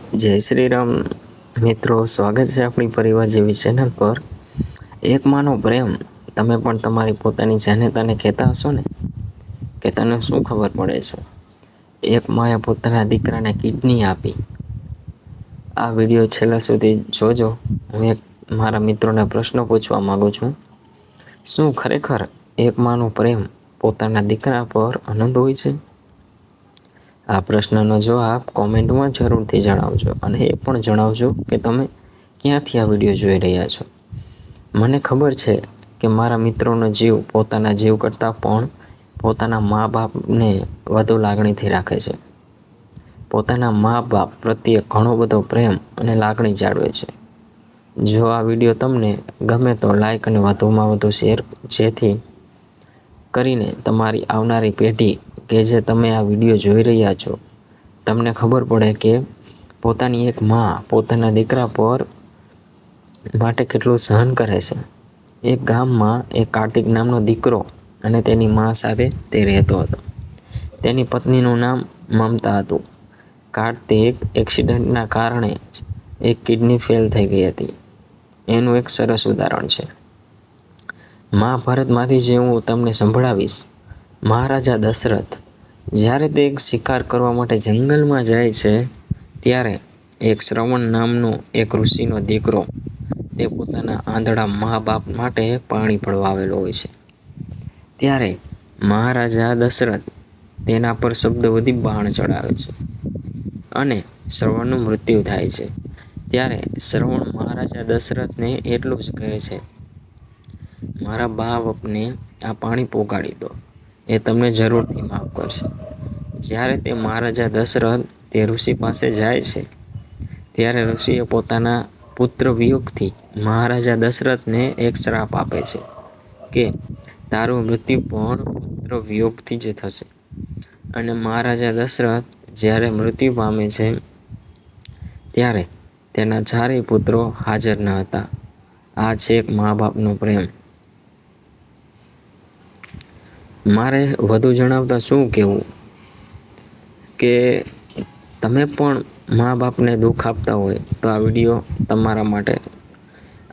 જય શ્રી રામ મિત્રો, સ્વાગત છે આપણી પરિવાર જેવી ચેનલ પર। એક માનો પ્રેમ તમે પણ તમારી પોતાની જનેતાને કહેતા હશો ને કે તને શું ખબર પડે છે। એક માએ પોતાના દીકરાને કિડની આપી। આ વિડીયો છેલ્લા સુધી જોજો। હું એક મારા મિત્રોને પ્રશ્ન પૂછવા માગું છું, શું ખરેખર એક માનો પ્રેમ પોતાના દીકરા પર અનંત હોય છે? આ પ્રશ્નનો જવાબ કોમેન્ટમાં જરૂરથી જણાવજો અને એ પણ જણાવજો કે તમે ક્યાંથી આ વિડીયો જોઈ રહ્યા છો। મને ખબર છે કે મારા મિત્રોનો જીવ પોતાના જીવ કરતાં પણ પોતાના મા બાપને વધુ લાગણીથી રાખે છે। પોતાના મા બાપ પ્રત્યે ઘણો બધો પ્રેમ અને લાગણી જાળવે છે। જો આ વિડીયો તમને ગમે તો લાઈક અને વધુમાં વધુ શેર, જેથી કરીને તમારી આવનારી પેઢી કે જે તમે આ વિડીયો જોઈ રહ્યા છો તમને ખબર પડે કે પોતાની એક માં પોતાના દીકરા પર માટે કેટલું સહન કરે છે। એક ગામમાં એક કાર્તિક નામનો દીકરો અને તેની માં સાથે તે રહેતો હતો। તેની પત્નીનું નામ મમતા હતું। કાર્તિક એક્સિડન્ટના કારણે એક કિડની ફેલ થઈ ગઈ હતી, એનું એક સરસ ઉદાહરણ છે। મહાભારતમાંથી જે હું તમને સંભળાવીશ। મહારાજા દશરથ જ્યારે તે એક શિકાર કરવા માટે જંગલમાં જાય છે, ત્યારે એક શ્રવણ નામનો એક ઋષિનો દીકરો તે પોતાના આંધળા મા બાપ માટે પાણી ભરવા આવેલો હોય છે। ત્યારે મહારાજા દશરથ તેના પર શબ્દવધી બાણ ચડાવે છે અને શ્રવણનું મૃત્યુ થાય છે। ત્યારે શ્રવણ મહારાજા દશરથને એટલું જ કહે છે, મારા બાપને આ પાણી પોગાડી દો, એ તમને જરૂરથી માફ કરશે। જ્યારે તે મહારાજા દશરથ તે ઋષિ પાસે જાય છે, ત્યારે ઋષિએ પોતાના પુત્ર વિયોગથી મહારાજા દશરથને એક શ્રાપ આપે છે કે તારું મૃત્યુ પણ પુત્ર વિયોગથી જ થશે। અને મહારાજા દશરથ જ્યારે મૃત્યુ પામે છે, ત્યારે તેના ચારેય પુત્રો હાજર ન હતા। આ છે એક મા બાપનો પ્રેમ। મારે વધુ જણાવતા શું કહેવું કે તમે પણ મા બાપને દુઃખ આપતા હોય તો આ વિડીયો તમારા માટે।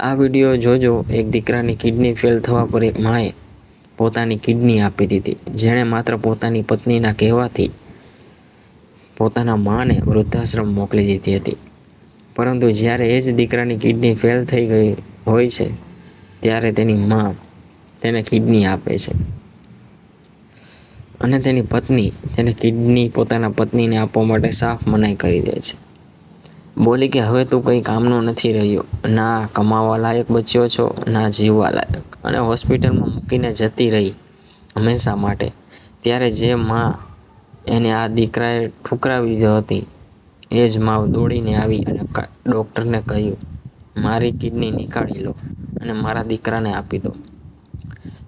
આ વિડીયો જોજો। એક દીકરાની કિડની ફેલ થવા પર એક માએ પોતાની કિડની આપી દીધી, જેણે માત્ર પોતાની પત્નીના કહેવાથી પોતાના માને વૃદ્ધાશ્રમ મોકલી દીધી હતી। પરંતુ જ્યારે એ જ દીકરાની કિડની ફેલ થઈ ગઈ હોય છે, ત્યારે તેની માં તેને કિડની આપે છે અને તેની પત્ની તેને કિડની પોતાના પત્નીને આપવા માટે સાફ મનાઈ કરી દે છે। બોલી કે હવે તું કંઈ કામનો નથી રહ્યો, ના કમાવા લાયક બચ્યો છો, ના જીવવા લાયક, અને હોસ્પિટલમાં મૂકીને જતી રહી હંમેશા માટે। ત્યારે જે માં એને આ દીકરાએ ઠુકરાવી દીધી હતી, એ જ માં દોડીને આવી અને ડૉક્ટરને કહ્યું, મારી કિડની નીકાળી લો અને મારા દીકરાને આપી દો।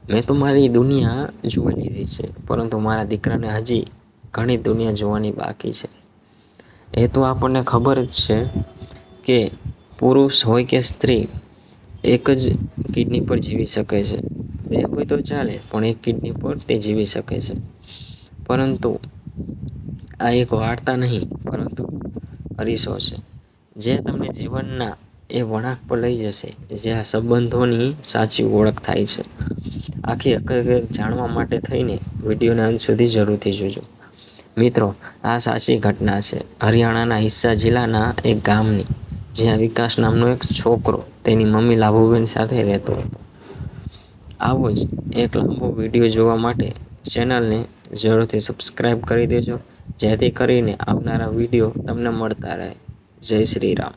મેં તો મારી દુનિયા જોઈ લીધી છે, પરંતુ મારા દીકરાને હજી ઘણી દુનિયા જોવાની બાકી છે। એ તો આપણને ખબર જ છે કે પુરુષ હોય કે સ્ત્રી એક જ કિડની પર જીવી શકે છે, બે હોય તો ચાલે પણ એક કિડની પર તે જીવી શકે છે। પરંતુ આ એક વાર્તા નહીં, પરંતુ અરીસો છે, જે તમને જીવનના એ વળાંક પર લઈ જશે જ્યાં સંબંધોની સાચી ઓળખ થાય છે। આખી હકીકત જાણવા માટે થઈને વિડીયોને અંત સુધી જરૂરથી જોજો। મિત્રો, આ સાચી ઘટના છે હરિયાણાના હિસ્સા જિલ્લાના એક ગામની, જ્યાં વિકાસ નામનો એક છોકરો તેની મમ્મી લાભુબેન સાથે રહેતો હતો। આવો જ એક લાંબો વિડીયો જોવા માટે ચેનલને જરૂરથી સબસ્ક્રાઈબ કરી દેજો, જેથી કરીને આવનારા વિડીયો તમને મળતા રહે। જય શ્રી રામ।